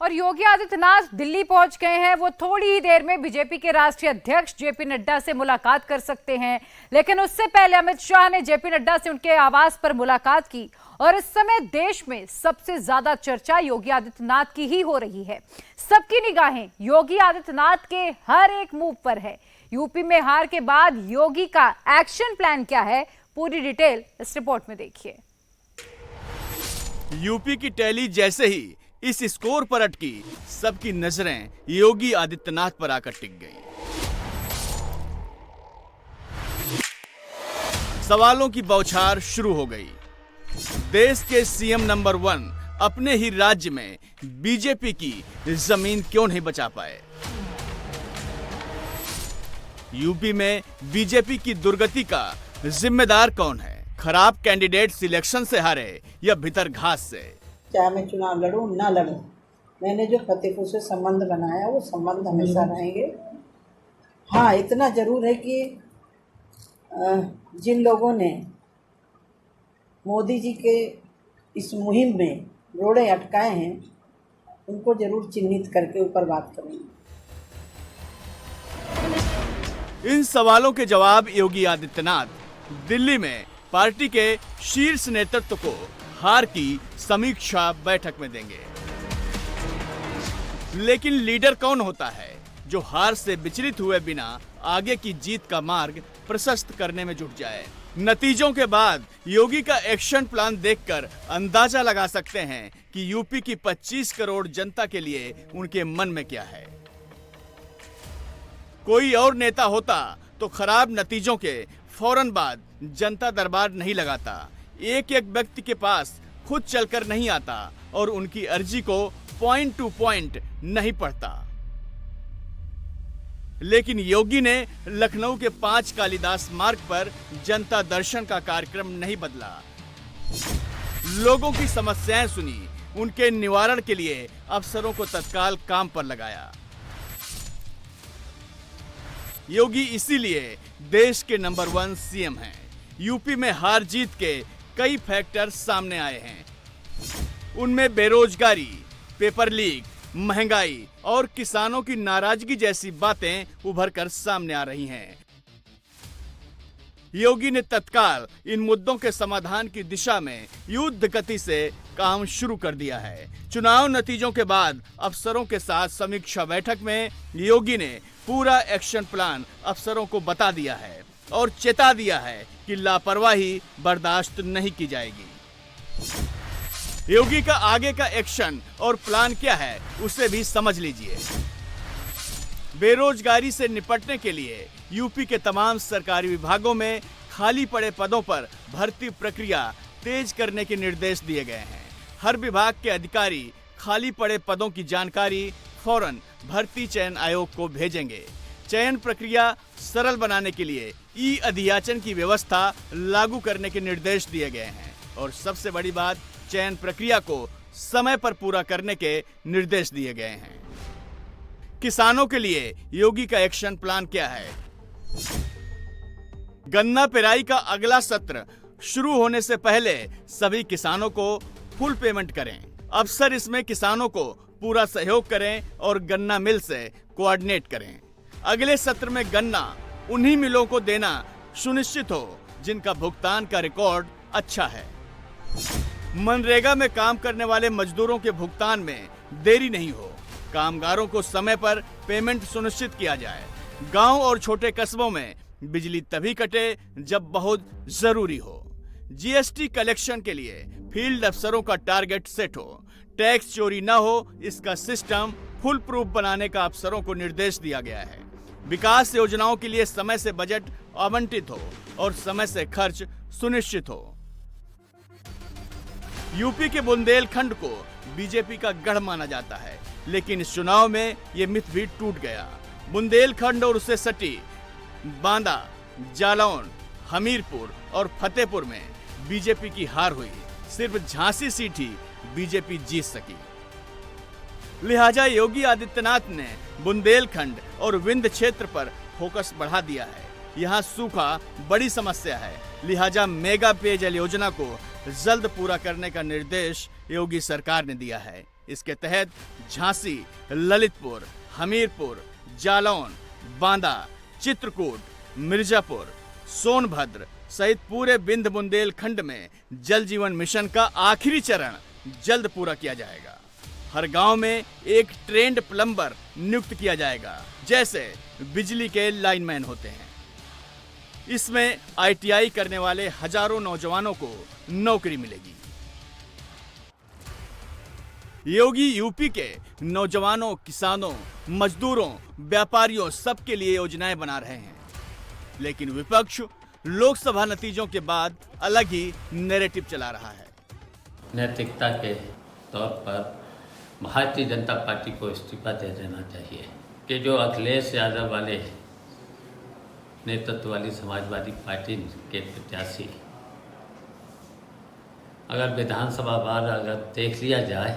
और योगी आदित्यनाथ दिल्ली पहुंच गए हैं। वो थोड़ी ही देर में बीजेपी के राष्ट्रीय अध्यक्ष जेपी नड्डा से मुलाकात कर सकते हैं, लेकिन उससे पहले अमित शाह ने जेपी नड्डा से उनके आवास पर मुलाकात की। और इस समय देश में सबसे ज्यादा चर्चा योगी आदित्यनाथ की ही हो रही है। सबकी निगाहें योगी आदित्यनाथ के हर एक मूव पर है। यूपी में हार के बाद योगी का एक्शन प्लान क्या है, पूरी डिटेल इस रिपोर्ट में देखिए। यूपी की टैली जैसे ही इस स्कोर पर अटकी, सबकी नजरें योगी आदित्यनाथ पर आकर टिक गई। सवालों की बौछार शुरू हो गई। देश के सीएम नंबर 1 अपने ही राज्य में बीजेपी की जमीन क्यों नहीं बचा पाए? यूपी में बीजेपी की दुर्गति का जिम्मेदार कौन है? खराब कैंडिडेट सिलेक्शन से हारे या भीतर घास से? चाहे मैं चुनाव लड़ूं ना लड़ूं, मैंने जो फतेहपुर से संबंध बनाया वो संबंध हमेशा रहेंगे। हाँ, इतना जरूर है कि जिन लोगों ने मोदी जी के इस मुहिम में रोड़े अटकाए हैं, उनको जरूर चिन्हित करके ऊपर बात करेंगे। इन सवालों के जवाब योगी आदित्यनाथ दिल्ली में पार्टी के शीर्ष नेतृत्व को हार की समीक्षा बैठक में देंगे। लेकिन लीडर कौन होता है जो हार से विचलित हुए बिना आगे की जीत का मार्ग प्रशस्त करने में जुट जाए? नतीजों के बाद योगी का एक्शन प्लान देखकर अंदाजा लगा सकते हैं कि यूपी की 25 करोड़ जनता के लिए उनके मन में क्या है। कोई और नेता होता तो खराब नतीजों के फौरन बाद जनता दरबार नहीं लगाता, एक एक व्यक्ति के पास खुद चलकर नहीं आता और उनकी अर्जी को पॉइंट टू पॉइंट नहीं पढ़ता। लेकिन योगी ने लखनऊ के 5 कालिदास मार्ग पर जनता दर्शन का कार्यक्रम नहीं बदला। लोगों की समस्याएं सुनी, उनके निवारण के लिए अफसरों को तत्काल काम पर लगाया। योगी इसीलिए देश के नंबर 1 सीएम हैं। यूपी में हार जीत के कई फैक्टर सामने आए हैं। उनमें बेरोजगारी, पेपर लीक, महंगाई और किसानों की नाराजगी जैसी बातें उभर कर सामने आ रही हैं। योगी ने तत्काल इन मुद्दों के समाधान की दिशा में युद्ध गति से काम शुरू कर दिया है। चुनाव नतीजों के बाद अफसरों के साथ समीक्षा बैठक में योगी ने पूरा एक्शन प्लान अफसरों को बता दिया है और चेता दिया है कि लापरवाही बर्दाश्त नहीं की जाएगी। योगी का आगे का एक्शन और प्लान क्या है, उसे भी समझ लीजिए। बेरोजगारी से निपटने के लिए यूपी के तमाम सरकारी विभागों में खाली पड़े पदों पर भर्ती प्रक्रिया तेज करने के निर्देश दिए गए हैं। हर विभाग के अधिकारी खाली पड़े पदों की जानकारी फौरन भर्ती चयन आयोग को भेजेंगे। चयन प्रक्रिया सरल बनाने के लिए ई अधियाचन की व्यवस्था लागू करने के निर्देश दिए गए हैं और सबसे बड़ी बात, चयन प्रक्रिया को समय पर पूरा करने के निर्देश दिए गए हैं। किसानों के लिए योगी का एक्शन प्लान क्या है? गन्ना पेराई का अगला सत्र शुरू होने से पहले सभी किसानों को फुल पेमेंट करें। अफसर इसमें किसानों को पूरा सहयोग करें और गन्ना मिल से कोऑर्डिनेट करें। अगले सत्र में गन्ना उन्हीं मिलों को देना सुनिश्चित हो जिनका भुगतान का रिकॉर्ड अच्छा है। मनरेगा में काम करने वाले मजदूरों के भुगतान में देरी नहीं हो। कामगारों को समय पर पेमेंट सुनिश्चित किया जाए। गांव और छोटे कस्बों में बिजली तभी कटे जब बहुत जरूरी हो। जीएसटी कलेक्शन के लिए फील्ड अफसरों का टारगेट सेट हो। टैक्स चोरी न हो, इसका सिस्टम फुल प्रूफ बनाने का अफसरों को निर्देश दिया गया है। विकास योजनाओं के लिए समय से बजट आवंटित हो और समय से खर्च सुनिश्चित हो। यूपी के बुंदेलखंड को बीजेपी का गढ़ माना जाता है, लेकिन इस चुनाव में ये मिथ भी टूट गया। बुंदेलखंड और उससे सटी बांदा, जालौन, हमीरपुर और फतेहपुर में बीजेपी की हार हुई। सिर्फ झांसी सीट ही बीजेपी जीत सकी। लिहाजा योगी आदित्यनाथ ने बुंदेलखंड और विंध्य क्षेत्र पर फोकस बढ़ा दिया है। यहाँ सूखा बड़ी समस्या है, लिहाजा मेगा पेयजल योजना को जल्द पूरा करने का निर्देश योगी सरकार ने दिया है। इसके तहत झांसी, ललितपुर, हमीरपुर, जालौन, बांदा, चित्रकूट, मिर्जापुर, सोनभद्र सहित पूरे बिंद बुंदेलखंड में जल जीवन मिशन का आखिरी चरण जल्द पूरा किया जाएगा। हर गांव में एक ट्रेंड प्लम्बर नियुक्त किया जाएगा, जैसे बिजली के लाइनमैन होते हैं। इसमें ITI करने वाले हजारों नौजवानों को नौकरी मिलेगी। योगी यूपी के नौजवानों, किसानों, मजदूरों, व्यापारियों सबके लिए योजनाएं बना रहे हैं, लेकिन विपक्ष लोकसभा नतीजों के बाद अलग ही नैरेटिव चला रहा है। नैतिकता के तौर पर भारतीय जनता पार्टी को इस्तीफा दे देना चाहिए कि जो अखिलेश यादव वाले नेतृत्व वाली समाजवादी पार्टी के प्रत्याशी अगर विधानसभा बार अगर देख लिया जाए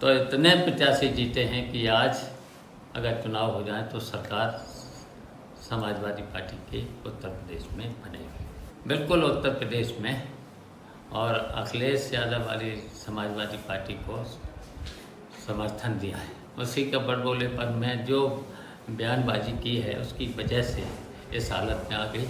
तो इतने प्रत्याशी जीते हैं कि आज अगर चुनाव हो जाए तो सरकार समाजवादी पार्टी के उत्तर प्रदेश में बनेगी। बिल्कुल उत्तर प्रदेश में, और अखिलेश यादव वाली समाजवादी पार्टी को समर्थन दिया है। उसी के बड़बोलेपन में जो बयानबाजी की है उसकी वजह से इस हालत में आ गई।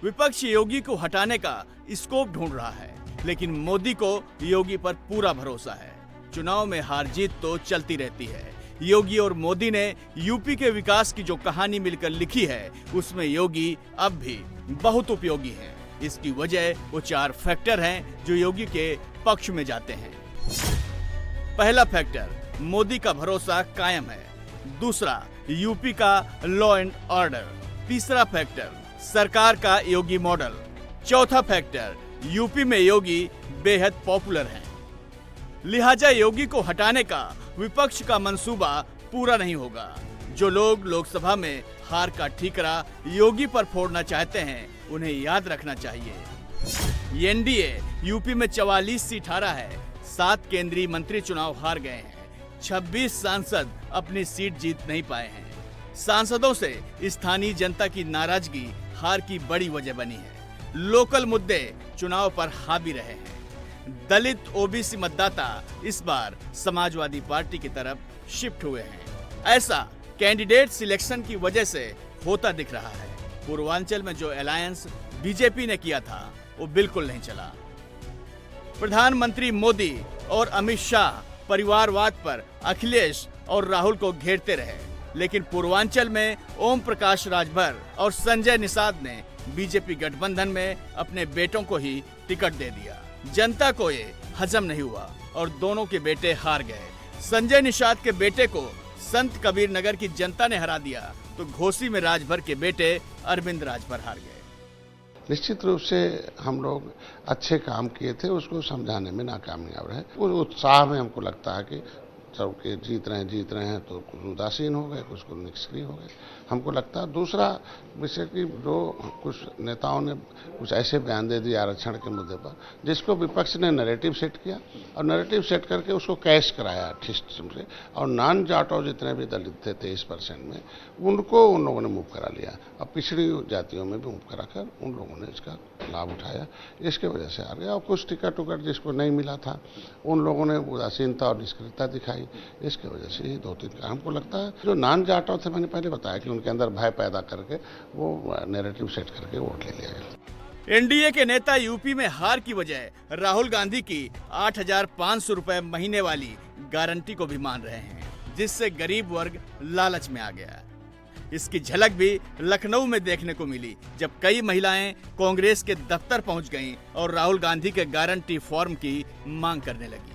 विपक्ष योगी को हटाने का स्कोप ढूंढ रहा है, लेकिन मोदी को योगी पर पूरा भरोसा है। चुनाव में हार जीत तो चलती रहती है। योगी और मोदी ने यूपी के विकास की जो कहानी मिलकर लिखी है, उसमें योगी अब भी बहुत उपयोगी हैं। इसकी वजह वो 4 फैक्टर हैं जो योगी के पक्ष में जाते हैं। पहला फैक्टर, मोदी का भरोसा कायम है। दूसरा, यूपी का लॉ एंड ऑर्डर। तीसरा फैक्टर, सरकार का योगी मॉडल। चौथा फैक्टर, यूपी में योगी बेहद पॉपुलर हैं। लिहाजा योगी को हटाने का विपक्ष का मंसूबा पूरा नहीं होगा। जो लोग लोकसभा में हार का ठीकरा योगी पर फोड़ना चाहते हैं, उन्हें याद रखना चाहिए एनडीए यूपी में 44 सीट हारा है। 7 केंद्रीय मंत्री चुनाव हार गए हैं। 26 सांसद अपनी सीट जीत नहीं पाए हैं। सांसदों से स्थानीय जनता की नाराजगी हार की बड़ी वजह बनी है। लोकल मुद्दे चुनाव पर हावी रहे हैं। दलित ओबीसी मतदाता इस बार समाजवादी पार्टी की तरफ शिफ्ट हुए हैं। ऐसा कैंडिडेट सिलेक्शन की वजह से होता दिख रहा है। पूर्वांचल में जो अलायंस बीजेपी ने किया था वो बिल्कुल नहीं चला। प्रधानमंत्री मोदी और अमित शाह परिवारवाद पर अखिलेश और राहुल को घेरते रहे, लेकिन पूर्वांचल में ओम प्रकाश राजभर और संजय निषाद ने बीजेपी गठबंधन में अपने बेटों को ही टिकट दे दिया। जनता को ये हजम नहीं हुआ और दोनों के बेटे हार गए। संजय निषाद के बेटे को संत कबीर नगर की जनता ने हरा दिया, तो घोसी में राजभर के बेटे अरविंद राजभर हार गए। निश्चित रूप से हम लोग अच्छे काम किए थे, उसको समझाने में नाकामयाब रहे। उस उत्साह में हमको लगता है कि सबके जीत रहे हैं तो कुछ उदासीन हो गए, कुछ निष्क्रिय हो गए। हमको लगता है दूसरा विषय कि जो कुछ नेताओं ने कुछ ऐसे बयान दे दिए आरक्षण के मुद्दे पर, जिसको विपक्ष ने नैरेटिव सेट किया और नैरेटिव सेट करके उसको कैश कराया सिस्टम से, और नॉन जाटो जितने भी दलित थे 23% में, उनको उन लोगों ने मूव करा लिया और पिछड़ी जातियों में भी मूव कराकर उन लोगों ने इसका लाभ उठाया। इसके वजह से आ गया। और कुछ टिकट उकट जिसको नहीं मिला था उन लोगों ने उदासीनता और निष्क्रियता दिखाई। इसके वजह से ही 2-3 का हमको लगता है जो नॉन जाटो थे, मैंने पहले बताया कि उनके अंदर भय पैदा करके वो नैरेटिव सेट करके वोट ले लिया गया। एनडीए के नेता यूपी में हार की वजह राहुल गांधी की 8,500 रुपए महीने वाली गारंटी को भी मान रहे हैं, जिससे गरीब वर्ग लालच में आ गया। इसकी झलक भी लखनऊ में देखने को मिली, जब कई महिलाएं कांग्रेस के दफ्तर पहुंच गईं और राहुल गांधी के गारंटी फॉर्म की मांग करने लगी।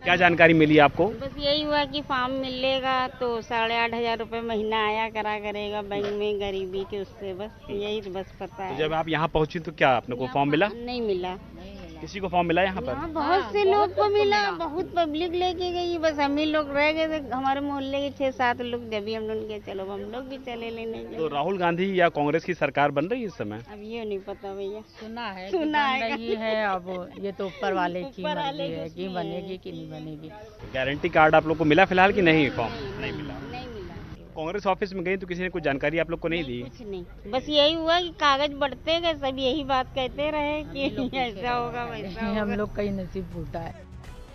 क्या जानकारी मिली आपको? बस यही हुआ कि फॉर्म मिलेगा तो 8,500 रुपए महीना आया करा करेगा बैंक में, गरीबी के उससे, बस यही तो बस पता है। तो जब आप यहाँ पहुँची तो क्या आपने को फॉर्म मिला? नहीं मिला। किसी को फॉर्म मिला यहाँ पर? बहुत से लोग को मिला, बहुत पब्लिक लेके गई, बस हम ही लोग रह गए थे। हमारे मोहल्ले के 6-7 लोग, जब भी हम लोग के चलो हम लोग भी चले लेने के। तो राहुल गांधी या कांग्रेस की सरकार बन रही है इस समय? अब ये नहीं पता भैया, सुना है कि है। अब ये तो ऊपर वाले की मर्जी है कि बनेगी कि नहीं बनेगी। गारंटी कार्ड आप लोग को मिला फिलहाल कि नहीं? फॉर्म नहीं मिला। कांग्रेस ऑफिस में गई तो किसी ने कुछ जानकारी आप लोग को नहीं दी? कुछ नहीं, बस यही हुआ कि कागज बढ़ते गए, सब यही बात कहते रहे कि ऐसा होगा वैसा होगा। हम लोग का ही नसीब फूटा है।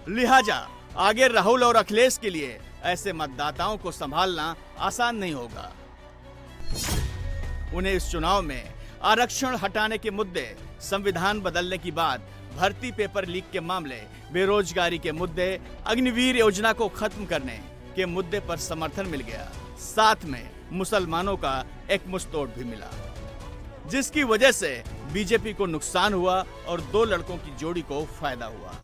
लिहाजा आगे राहुल और अखिलेश के लिए ऐसे मतदाताओं को संभालना आसान नहीं होगा। उन्हें इस चुनाव में आरक्षण हटाने के मुद्दे, संविधान बदलने की बात, भर्ती पेपर लीक के मामले, बेरोजगारी के मुद्दे, अग्निवीर योजना को खत्म करने के मुद्दे पर समर्थन मिल गया। साथ में मुसलमानों का एक मुस्तोड़ भी मिला, जिसकी वजह से बीजेपी को नुकसान हुआ और दो लड़कों की जोड़ी को फायदा हुआ।